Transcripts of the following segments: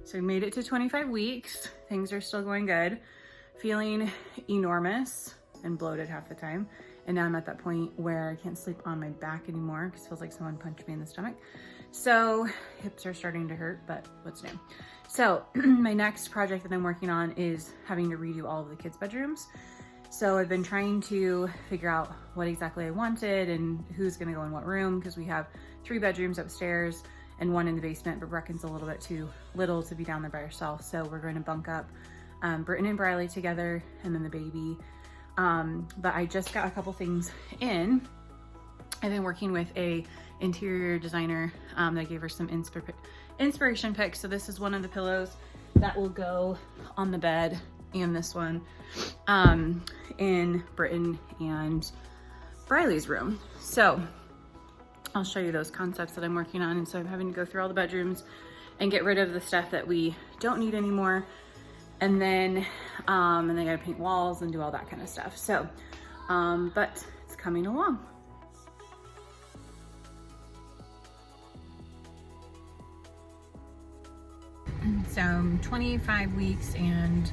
So we made it to 25 weeks. Things are still going good. Feeling enormous and bloated half the time. And now I'm at that point where I can't sleep on my back anymore because it feels like someone punched me in the stomach. So hips are starting to hurt, but what's new? So my next project that I'm working on is having to redo all of the kids' bedrooms. So I've been trying to figure out what exactly I wanted and who's gonna go in what room, because we have 3 bedrooms upstairs and 1 in the basement, but Brecken's a little bit too little to be down there by herself. So we're going to bunk up Britton and Briley together and then the baby. But I just got a couple things in. I've been working with a interior designer that gave her some inspiration picks. So this is one of the pillows that will go on the bed, and this one in Britton and Briley's room. So I'll show you those concepts that I'm working on. And so I'm having to go through all the bedrooms and get rid of the stuff that we don't need anymore. And then I gotta paint walls and do all that kind of stuff. So, but it's coming along. So 25 weeks and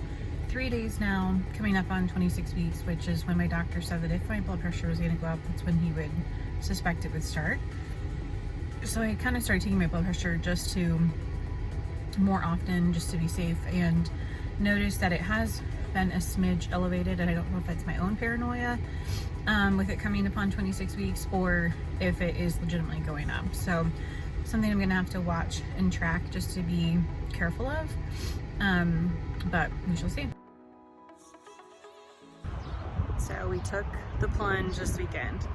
3 days now, coming up on 26 weeks, which is when my doctor said that if my blood pressure was gonna go up, that's when he would suspect it would start. So I kind of started taking my blood pressure just to more often, just to be safe, and noticed that it has been a smidge elevated, and I don't know if that's my own paranoia with it coming upon 26 weeks or if it is legitimately going up. So something I'm gonna have to watch and track just to be careful of, but we shall see. So we took the plunge this weekend.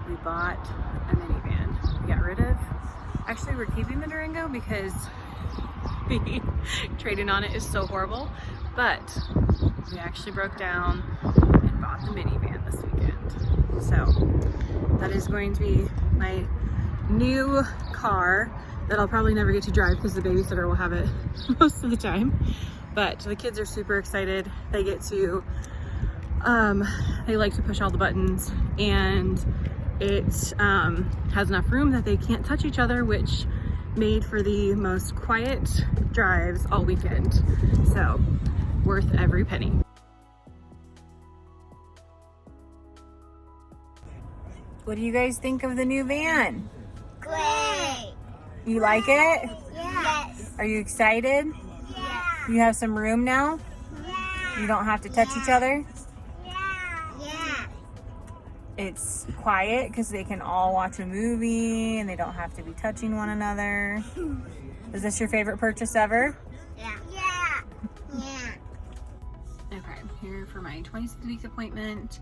We bought a minivan. We got rid of, actually we're keeping the Durango because the trading on it is so horrible, but we actually broke down and bought the minivan this weekend. So that is going to be my new car that I'll probably never get to drive because the babysitter will have it most of the time. But the kids are super excited. They get to, they like to push all the buttons, and it has enough room that they can't touch each other, which made for the most quiet drives all weekend. So worth every penny. What do you guys think of the new van? Great. You like it? Yes. Are you excited? Yeah. You have some room now? Yeah. You don't have to touch each other? Yeah. It's quiet because they can all watch a movie and they don't have to be touching one another. Is this your favorite purchase ever? Yeah. Yeah. Yeah. Okay, I'm here for my 26-week appointment.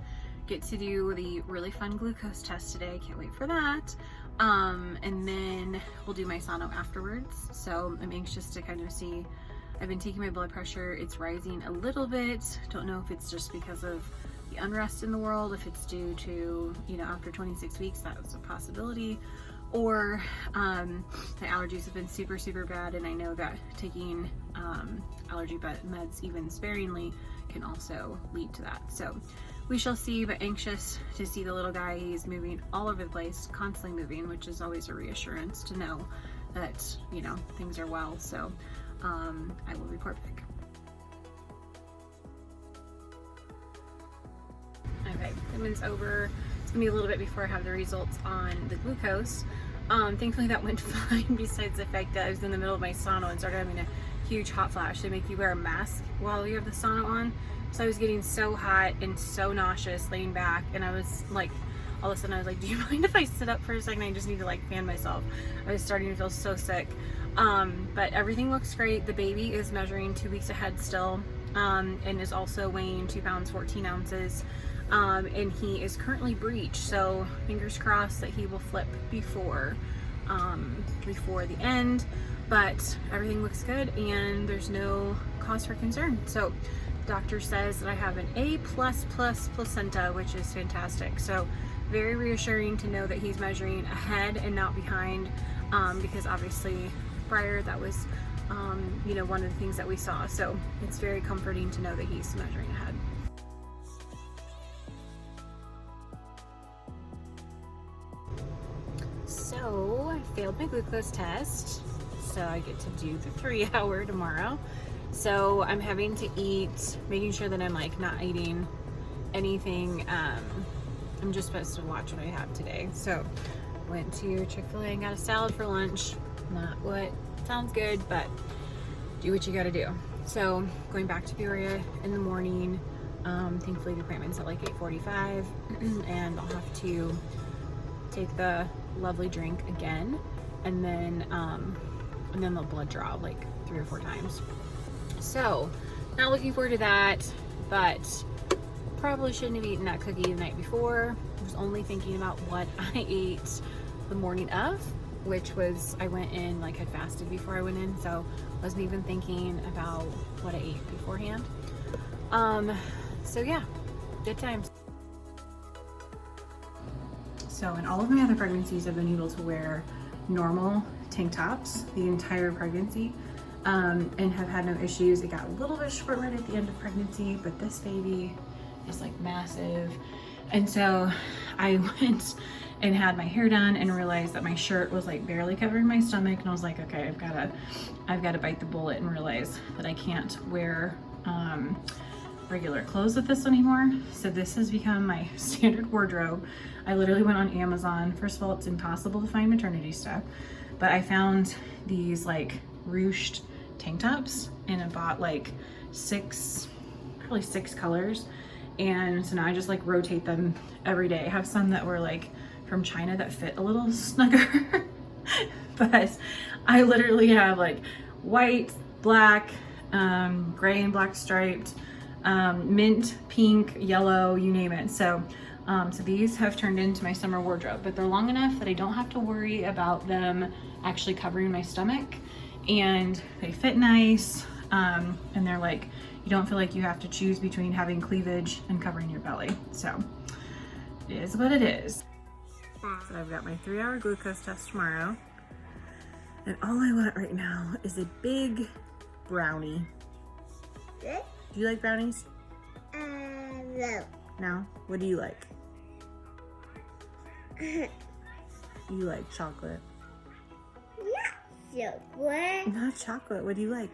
Get to do the really fun glucose test today. Can't wait for that. And then we'll do my sono afterwards. So I'm anxious to kind of see. I've been taking my blood pressure. It's rising a little bit. Don't know if it's just because of the unrest in the world, if it's due to, you know, after 26 weeks, that was a possibility, or my allergies have been super, super bad. And I know that taking allergy meds even sparingly can also lead to that. So we shall see, but anxious to see the little guy. He's moving all over the place, constantly moving, which is always a reassurance to know that, you know, things are well. So I will report back. Okay, appointment's over. It's gonna be a little bit before I have the results on the glucose. Thankfully that went fine, besides the fact that I was in the middle of my sono and started having a huge hot flash. They make you wear a mask while you have the sono on. So I was getting so hot and so nauseous laying back, and I was like, all of a sudden I was like, do you mind if I sit up for a second? I just need to like fan myself. I was starting to feel so sick. But everything looks great. The baby is measuring 2 weeks ahead still, and is also weighing 2 pounds 14 ounces. And he is currently breech, so fingers crossed that he will flip before the end. But everything looks good and there's no cause for concern. So doctor says that I have an A++ placenta, which is fantastic. So very reassuring to know that he's measuring ahead and not behind, because obviously prior that was you know, one of the things that we saw. So it's very comforting to know that he's measuring ahead. So I failed my glucose test. so I get to do the 3-hour tomorrow. So I'm having to eat, making sure that I'm like not eating anything. I'm just supposed to watch what I have today. So went to Chick-fil-A and got a salad for lunch. Not what sounds good, but do what you gotta do. So going back to Peoria in the morning. Thankfully the appointment's at like 8:45 and I'll have to take the lovely drink again, and then the blood draw like 3 or 4 times. So not looking forward to that, but probably shouldn't have eaten that cookie the night before. I was only thinking about what I ate the morning of, which was, I went in, like had fasted before I went in, so wasn't even thinking about what I ate beforehand. So yeah, good times. So in all of my other pregnancies, I've been able to wear normal tank tops the entire pregnancy, and have had no issues. It got a little bit short right at the end of pregnancy, but this baby is like massive. And so I went and had my hair done and realized that my shirt was like barely covering my stomach, and I was like, okay, I've got to bite the bullet and realize that I can't wear regular clothes with this anymore. So this has become my standard wardrobe. I literally went on Amazon. First of all, it's impossible to find maternity stuff, but I found these like ruched tank tops, and I bought like probably six colors. And so now I just like rotate them every day. I have some that were like from China that fit a little snugger, but I literally have like white, black, gray and black striped, mint, pink, yellow, you name it. So these have turned into my summer wardrobe, but they're long enough that I don't have to worry about them actually covering my stomach, and they fit nice. And they're like, you don't feel like you have to choose between having cleavage and covering your belly. So it is what it is. So I've got my 3-hour glucose test tomorrow, and all I want right now is a big brownie. Good? Do you like brownies? No. No? What do you like? You like chocolate. Not chocolate. Not chocolate. What do you like?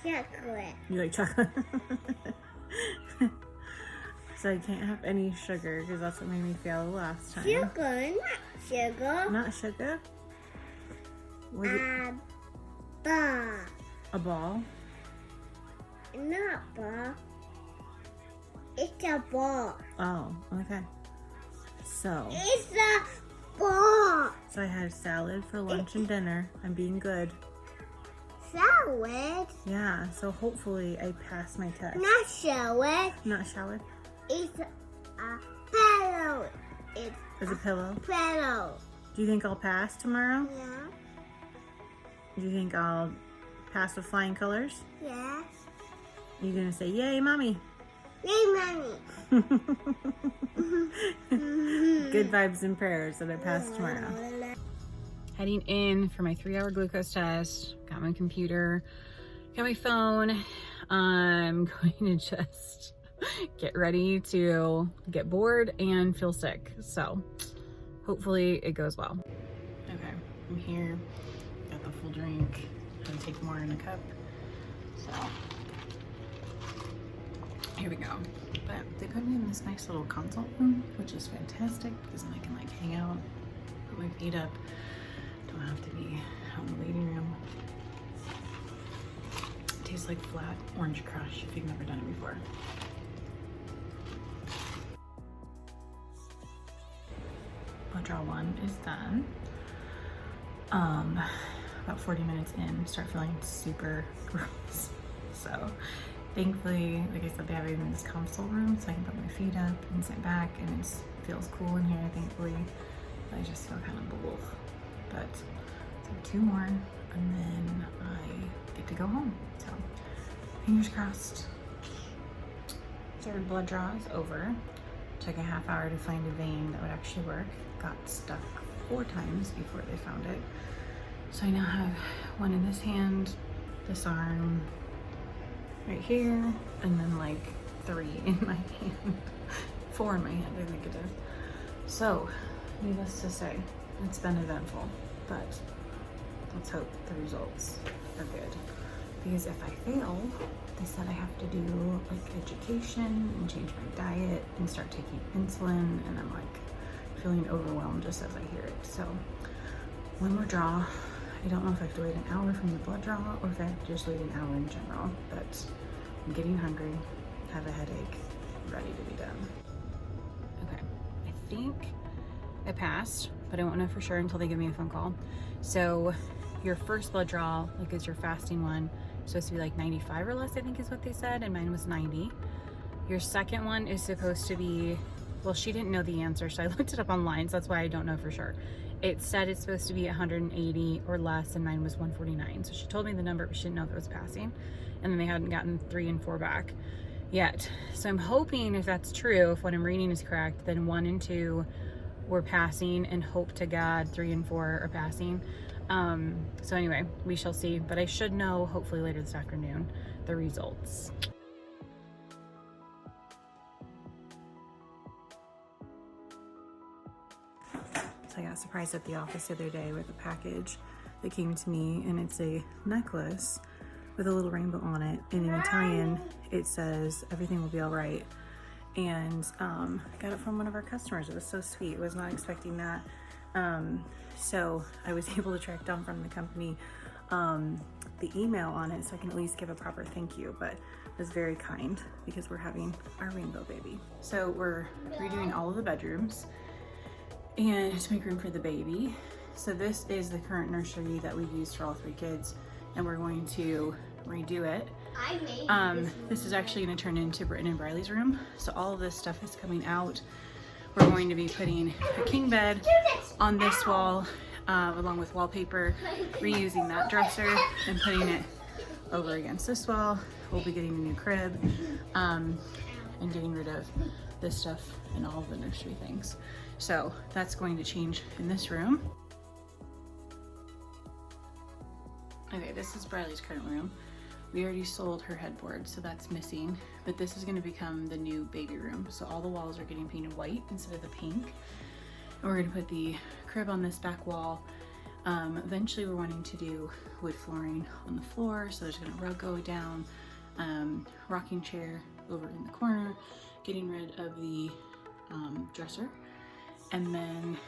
Chocolate. You like chocolate? So I can't have any sugar because that's what made me fail the last time. Sugar, not sugar. Not sugar? What do you- Ball. a ball? Not ball. It's a ball. Oh, okay. So It's a ball. I had salad for lunch and dinner. I'm being good. Salad. Yeah, so hopefully I pass my test. Not salad. Not salad. It's a pillow. It's As a pillow. pillow. Do you think I'll pass tomorrow? Yeah. Do you think I'll pass with flying colors? Yeah. You gonna say, yay, mommy? Yay, mommy. Good vibes and prayers that I pass tomorrow. Heading in for my 3-hour glucose test. Got my computer, got my phone. I'm going to just get ready to get bored and feel sick. So hopefully it goes well. Okay, I'm here. Got the full drink. I'm gonna take more in a cup. So here we go. But they put me in this nice little consult room, which is fantastic because then I can like hang out, put my feet up. Don't have to be out in the waiting room. It tastes like flat orange crush if you've never done it before. Blood draw 1 is done. About 40 minutes in, start feeling super gross. So thankfully, like I said, they have it in this consult room so I can put my feet up and sit back, and it feels cool in here, thankfully. But I just feel kind of blah. But so 2 more and then I get to go home. So fingers crossed. Third blood draw is over. Took a half hour to find a vein that would actually work. Got stuck 4 times before they found it. So I now have one in this hand, this arm, right here, and then like 3 in my hand. 4 in my hand, I think it is. So needless to say, it's been eventful, but let's hope the results are good. Because if I fail, they said I have to do like education and change my diet and start taking insulin, and I'm like feeling overwhelmed just as I hear it. So one more draw. I don't know if I have to wait an hour from the blood draw or if I have to just wait an hour in general, but I'm getting hungry, have a headache, ready to be done. Okay, I think I passed, but I won't know for sure until they give me a phone call. So your first blood draw, like is your fasting one, supposed to be like 95 or less, I think is what they said, and mine was 90. Your second one is supposed to be, well, she didn't know the answer, so I looked it up online, so that's why I don't know for sure. It said it's supposed to be 180 or less, and mine was 149. So she told me the number, but she didn't know if it was passing. And then they hadn't gotten 3 and 4 back yet. So I'm hoping if that's true, if what I'm reading is correct, then 1 and 2 were passing, and hope to God 3 and 4 are passing. So anyway, we shall see, but I should know hopefully later this afternoon the results. So I got surprised at the office the other day with a package that came to me, and it's a necklace with a little rainbow on it, and in Italian it says everything will be all right. And I got it from one of our customers. It was so sweet. I was not expecting that. So I was able to track down from the company the email on it so I can at least give a proper thank you, but it was very kind because we're having our rainbow baby. So we're redoing all of the bedrooms and to make room for the baby. So this is the current nursery that we've used for all 3 kids, and we're going to redo it. This is actually going to turn into Britton and Briley's room. So all of this stuff is coming out. We're going to be putting a king bed on this wall, along with wallpaper, reusing that dresser and putting it over against this wall. We'll be getting a new crib, and getting rid of this stuff and all of the nursery things. So that's going to change in this room. Okay, this is Briley's current room. We already sold her headboard, so that's missing, but this is going to become the new baby room. So all the walls are getting painted white instead of the pink. And we're going to put the crib on this back wall. Eventually we're wanting to do wood flooring on the floor, so there's going to rug go down, rocking chair over in the corner, getting rid of the dresser, and then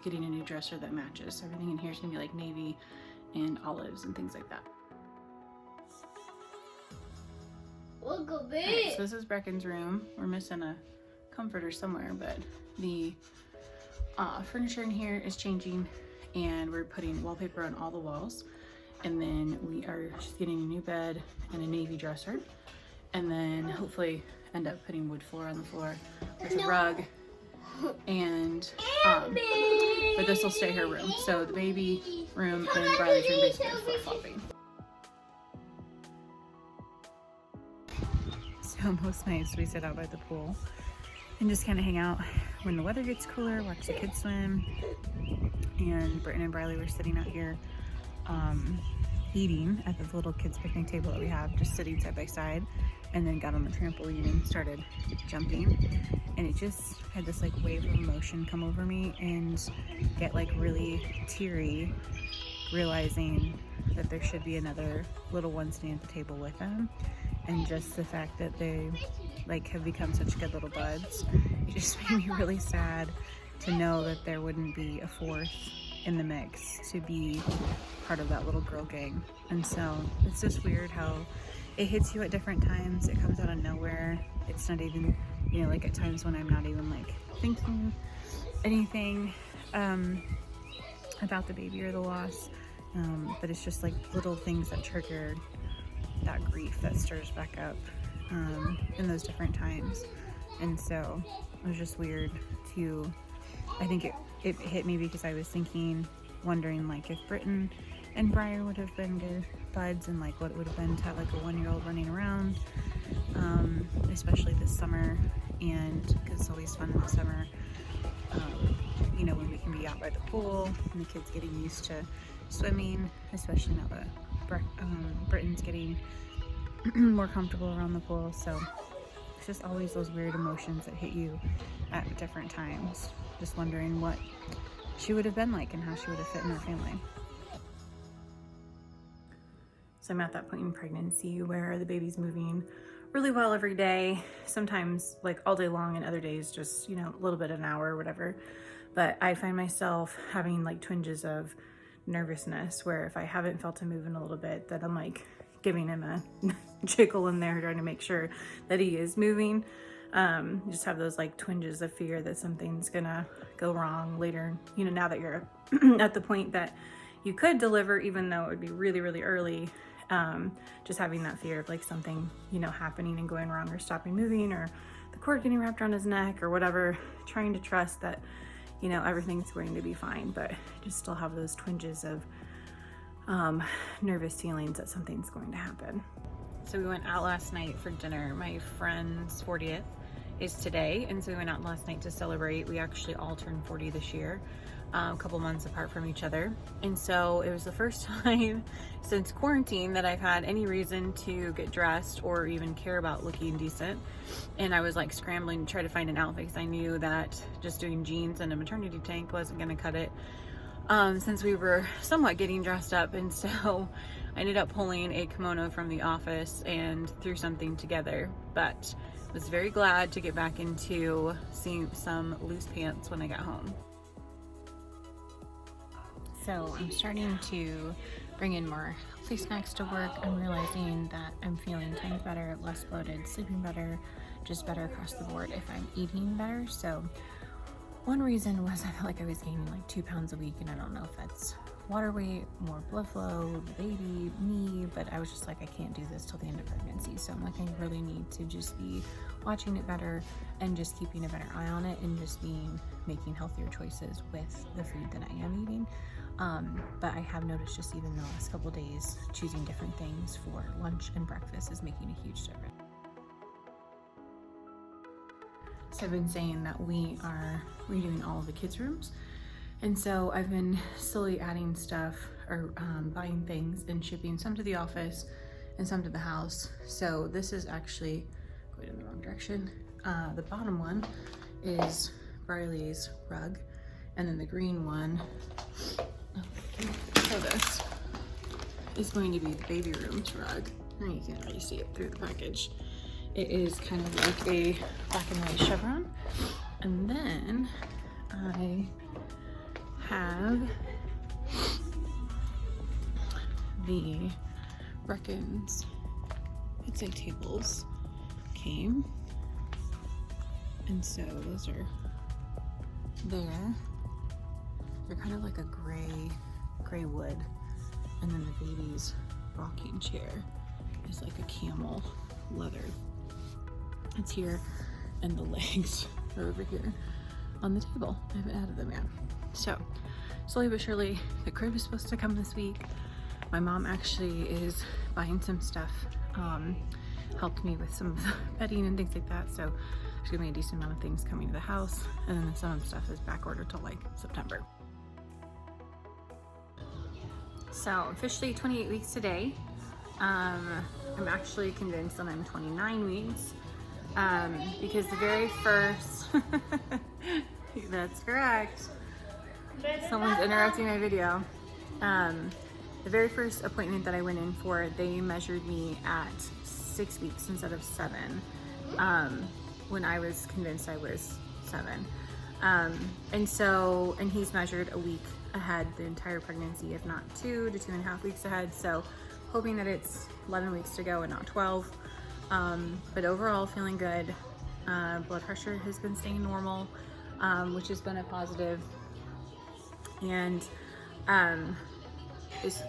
getting a new dresser that matches. So everything in here is going to be like navy and olives and things like that. Right, so this is Brecken's room. We're missing a comforter somewhere, but the furniture in here is changing, and we're putting wallpaper on all the walls, and then we are just getting a new bed and a navy dresser, and then hopefully end up putting wood floor on the floor with a rug, and but this will stay her room. So the baby room and Briley's room basically are flip-flopping. So most nights we sit out by the pool and just kind of hang out when the weather gets cooler, watch the kids swim. And Britton and Briley were sitting out here eating at the little kids picnic table that we have, just sitting side by side, and then got on the trampoline and started jumping. And it just had this like wave of emotion come over me and get like really teary, realizing that there should be another little one sitting at the table with them. And just the fact that they like have become such good little buds, it just made me really sad to know that there wouldn't be a 4th in the mix to be part of that little girl gang. And so it's just weird how it hits you at different times. It comes out of nowhere. It's not even, you know, like at times when I'm not even like thinking anything about the baby or the loss, but it's just like little things that trigger that grief that stirs back up in those different times. And so it was just weird to, I think it hit me because I was thinking, wondering like if Britton and Briar would have been good buds, and like what it would have been to have like a 1-year-old running around, especially this summer, and because it's always fun in the summer, you know, when we can be out by the pool and the kids getting used to swimming, especially now that Britton's getting more comfortable around the pool. So it's just always those weird emotions that hit you at different times. just wondering what she would have been like and how she would have fit in our family. So I'm at that point in pregnancy where the baby's moving really well every day, sometimes like all day long, and other days just, you know, a little bit an hour or whatever. But I find myself having like twinges of nervousness where if I haven't felt him moving a little bit, that I'm like giving him a jiggle in there, trying to make sure that he is moving. Just have those like twinges of fear that something's gonna go wrong later, you know, now that you're at the point that you could deliver, even though it would be really, really early. Just having that fear of like something, you know, happening and going wrong, or stopping moving, or the cord getting wrapped around his neck or whatever, trying to trust that, you know, everything's going to be fine, but just still have those twinges of nervous feelings that something's going to happen. So we went out last night for dinner. My friend's 40th is today, and so we went out last night to celebrate. We actually all turned 40 this year, a couple months apart from each other. And so it was the first time since quarantine that I've had any reason to get dressed or even care about looking decent. And I was like scrambling to try to find an outfit because I knew that just doing jeans and a maternity tank wasn't going to cut it, since we were somewhat getting dressed up. And so I ended up pulling a kimono from the office and threw something together, but was very glad to get back into seeing some loose pants when I got home. So I'm starting to bring in more healthy snacks to work. I'm realizing that I'm feeling tons better, less bloated, sleeping better, just better across the board if I'm eating better. So one reason was I felt like I was gaining like 2 pounds a week, and I don't know if that's water weight, more blood flow, the baby, me, but I was just like, I can't do this till the end of pregnancy. So I'm like, I really need to just be watching it better and just keeping a better eye on it, and just making healthier choices with the food that I am eating. But I have noticed just even the last couple days, choosing different things for lunch and breakfast is making a huge difference. So I've been saying that we are redoing all of the kids' rooms. And so I've been slowly adding stuff, or buying things and shipping some to the office and some to the house. So this is actually going in the wrong direction. The bottom one is Riley's rug, and then the green one, so this is going to be the baby room's rug. And you can already see it through the package. It is kind of like a black and white chevron. And then I have the Reckons pizza tables came, and so those are there. They're kind of like a gray wood, and then the baby's rocking chair is like a camel leather. It's here, and the legs are over here on the table. I haven't added them yet. So slowly but surely, the crib is supposed to come this week. My mom actually is buying some stuff, helped me with some of the bedding and things like that. So there's gonna be a decent amount of things coming to the house, and then some of the stuff is back ordered till like September. So officially 28 weeks today. I'm actually convinced that I'm 29 weeks, because the very first, that's correct. Someone's interrupting my video. The very first appointment that I went in for, they measured me at 6 weeks instead of 7, when I was convinced I was 7. And he's measured a week ahead the entire pregnancy, if not 2 to 2.5 weeks ahead. So hoping that it's 11 weeks to go and not 12. But overall feeling good. Blood pressure has been staying normal, which has been a positive. And is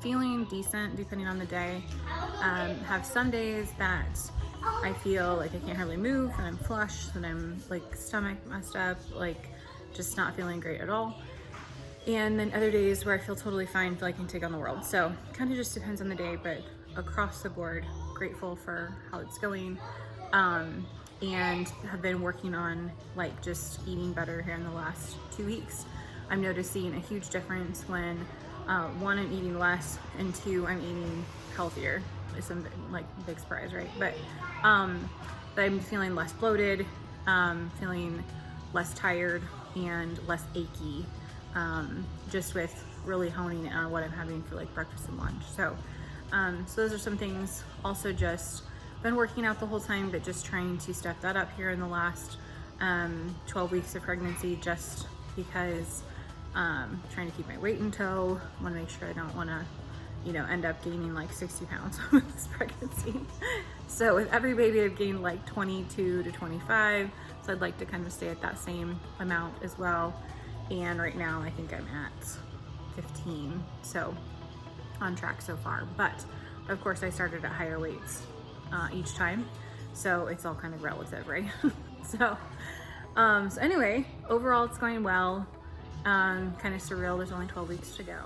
feeling decent depending on the day. Have some days that I feel like I can't hardly move, and I'm flush, and I'm like stomach messed up, like just not feeling great at all. And then other days where I feel totally fine, feel like I can take on the world. So kind of just depends on the day, but across the board, grateful for how it's going. And have been working on like just eating better here in the last 2 weeks. I'm noticing a huge difference when 1, I'm eating less, and 2, I'm eating healthier. It's some like big surprise, right? But I'm feeling less bloated, feeling less tired, and less achy, just with really honing in on what I'm having for like breakfast and lunch. So those are some things. Also just been working out the whole time, but just trying to step that up here in the last 12 weeks of pregnancy, just because trying to keep my weight in tow. Want to make sure I don't want to, you know, end up gaining like 60 pounds with this pregnancy. So with every baby I've gained like 22 to 25. So I'd like to kind of stay at that same amount as well. And right now I think I'm at 15. So on track so far. But of course I started at higher weights each time. So it's all kind of relative, right? So anyway, overall it's going well. Kind of surreal. There's only 12 weeks to go.